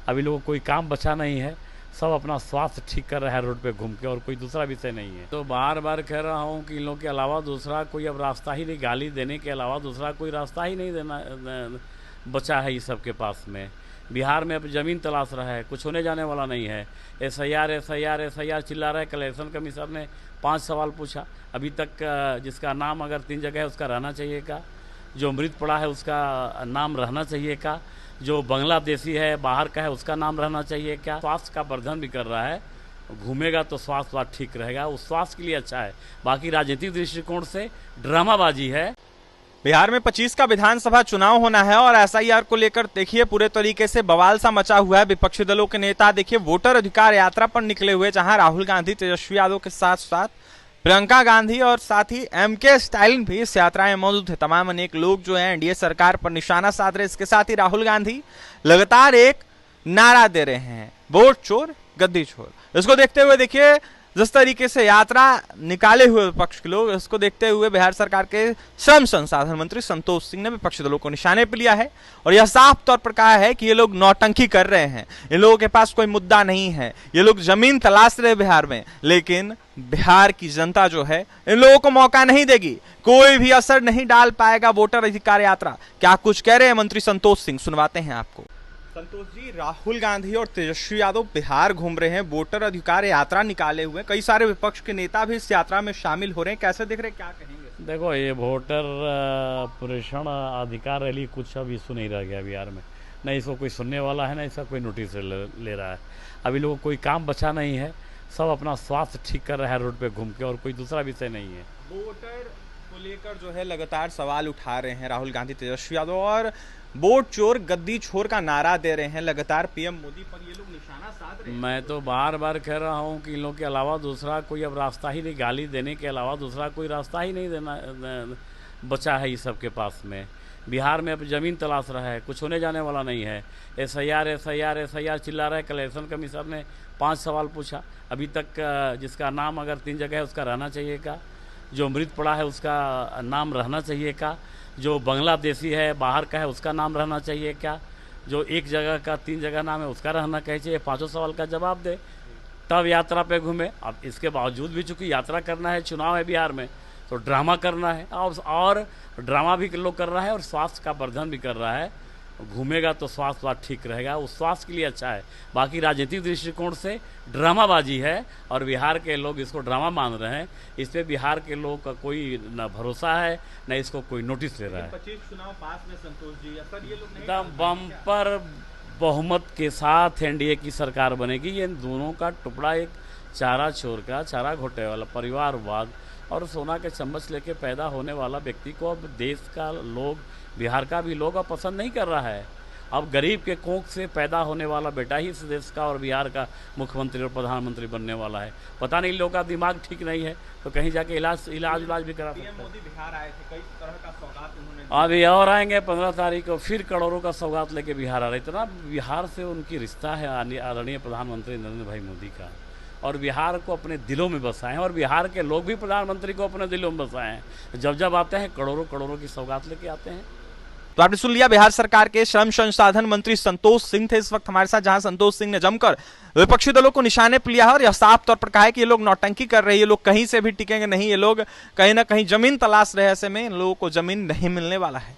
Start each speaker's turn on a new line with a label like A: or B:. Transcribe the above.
A: अभी लोगों को कोई काम बचा नहीं है, सब अपना स्वास्थ्य ठीक कर रहा है रोड पे घूम के, और कोई दूसरा विषय नहीं है। तो बार बार कह रहा हूँ कि इन लोगों के अलावा दूसरा कोई अब रास्ता ही नहीं, गाली देने के अलावा दूसरा कोई रास्ता ही नहीं देना बचा है इस सब के पास में। बिहार में अब ज़मीन तलाश रहा है, कुछ होने जाने वाला नहीं है। SIR चिल्ला रहा है। कल इलेक्शन कमीशन ने 5 सवाल पूछा, अभी तक जिसका नाम अगर 3 जगह है उसका रहना चाहिए का, जो मृत पड़ा है उसका नाम रहना चाहिए का, जो बांग्लादेशी है बाहर का है उसका नाम रहना चाहिए क्या। स्वास्थ्य का वर्धन भी कर रहा है, घूमेगा तो स्वास्थ्य ठीक रहेगा, उस स्वास्थ्य के लिए अच्छा है। बाकी राजनीतिक दृष्टिकोण से ड्रामाबाजी है।
B: बिहार में 25 का विधानसभा चुनाव होना है और SIR को लेकर देखिए पूरे तरीके से बवाल सा मचा हुआ है। विपक्षी दलों के नेता देखिए वोटर अधिकार यात्रा पर निकले हुए, जहां राहुल गांधी, तेजस्वी यादव के साथ साथ प्रियंका गांधी और साथ ही MK स्टालिन भी इस यात्रा में मौजूद है। तमाम अनेक लोग जो हैं NDA सरकार पर निशाना साध रहे। इसके साथ ही राहुल गांधी लगातार एक नारा दे रहे हैं, वोट चोर गद्दी चोर। इसको देखते हुए देखिए जिस तरीके से यात्रा निकाले हुए विपक्ष के लोग, इसको देखते हुए बिहार सरकार के श्रम संसाधन मंत्री संतोष सिंह ने विपक्षी दलों को निशाने पर लिया है और यह साफ तौर पर कहा है कि ये लोग नौटंकी कर रहे हैं, इन लोगों के पास कोई मुद्दा नहीं है, ये लोग जमीन तलाश रहे बिहार में, लेकिन बिहार की जनता जो है इन लोगों को मौका नहीं देगी, कोई भी असर नहीं डाल पाएगा वोटर अधिकार यात्रा। क्या कुछ कह रहे हैं मंत्री संतोष सिंह, सुनवाते हैं आपको। संतोष जी, राहुल गांधी और तेजस्वी यादव बिहार घूम रहे हैं, वोटर अधिकार यात्रा निकाले हुए, कई सारे विपक्ष के नेता भी इस यात्रा में शामिल हो रहे हैं, कैसे दिख रहे, क्या कहेंगे?
A: देखो, ये वोटर पुरेषण अधिकार रैली कुछ अब इशू नहीं रह गया बिहार में, न इसको कोई सुनने वाला है, न इसका कोई नोटिस ले रहा है। अभी लोगों को कोई काम बचा नहीं है, सब अपना स्वास्थ्य ठीक कर रहा है रोड पे घूम के, और कोई दूसरा विषय नहीं है।
B: वोटर को लेकर जो है लगातार सवाल उठा रहे हैं राहुल गांधी, तेजस्वी यादव, और वोट चोर गद्दी छोर का नारा दे रहे हैं लगातार। PM मोदी पर ये लोग निशाना साध रहे हैं।
A: मैं तो बार बार कह रहा हूँ कि इन लोगों के अलावा दूसरा कोई अब रास्ता ही नहीं, गाली देने के अलावा दूसरा कोई रास्ता ही नहीं देना बचा है इस सब के पास में। बिहार में अब ज़मीन तलाश रहा है, कुछ होने जाने वाला नहीं है। SIR चिल्ला रहा है। कल इलेक्शन कमीशन ने 5 सवाल पूछा, अभी तक जिसका नाम अगर 3 जगह है उसका रहना चाहिए का, जो मृत पड़ा है उसका नाम रहना चाहिए का, जो बांग्लादेशी है बाहर का है उसका नाम रहना चाहिए क्या, जो एक जगह का 3 जगह नाम है उसका रहना चाहिए। 5 सवाल का जवाब दे, तब यात्रा पे घूमे। अब इसके बावजूद भी चूंकि यात्रा करना है, चुनाव है बिहार में, तो ड्रामा करना है, और ड्रामा भी लोग कर रहा है और स्वास्थ्य का वर्धन भी कर रहा है। घूमेगा तो स्वास्थ्य ठीक रहेगा, उस स्वास्थ्य के लिए अच्छा है। बाकी राजनीतिक दृष्टिकोण से ड्रामाबाजी है और बिहार के लोग इसको ड्रामा मान रहे हैं। इस पे बिहार के लोग का कोई न भरोसा है, न इसको कोई नोटिस ले रहा है।
B: 25 चुनाव पास में संतोष जी, असल ये लोग
A: एकदम बम्पर बहुमत के साथ NDA की सरकार बनेगी। ये दोनों का टुकड़ा एक चारा चोर का, चारा घोटे वाला, परिवारवाद और सोना के चम्मच लेके पैदा होने वाला व्यक्ति को अब देश का लोग, बिहार का भी लोग अब पसंद नहीं कर रहा है। अब गरीब के कोख से पैदा होने वाला बेटा ही इस देश का और बिहार का मुख्यमंत्री और प्रधानमंत्री बनने वाला है। पता नहीं लोगों का दिमाग ठीक नहीं है तो कहीं जाके इलाज भी करा सकते हैं।
B: मोदी बिहार आए थे, कई तरह का सौगात उन्होंने,
A: अभी और आएंगे 15 तारीख को, फिर करोड़ों का सौगात लेके बिहार आ रहे। इतना बिहार से उनकी रिश्ता है आदरणीय प्रधानमंत्री नरेंद्र भाई मोदी का, और बिहार को अपने दिलों में बसाए हैं, और बिहार के लोग भी प्रधानमंत्री को अपने दिलों में बसाए हैं। जब आते हैं करोड़ों की सौगात लेके आते हैं।
B: तो आपने सुन लिया, बिहार सरकार के श्रम संसाधन मंत्री संतोष सिंह थे इस वक्त हमारे साथ, जहां संतोष सिंह ने जमकर विपक्षी दलों को निशाने पर लिया है और यह साफ तौर पर कहा है कि ये लोग नौटंकी कर रहे हैं, ये लोग कहीं से भी टिकेंगे नहीं, ये लोग कहीं ना कहीं जमीन तलाश रहे, ऐसे में इन लोगों को जमीन नहीं मिलने वाला है।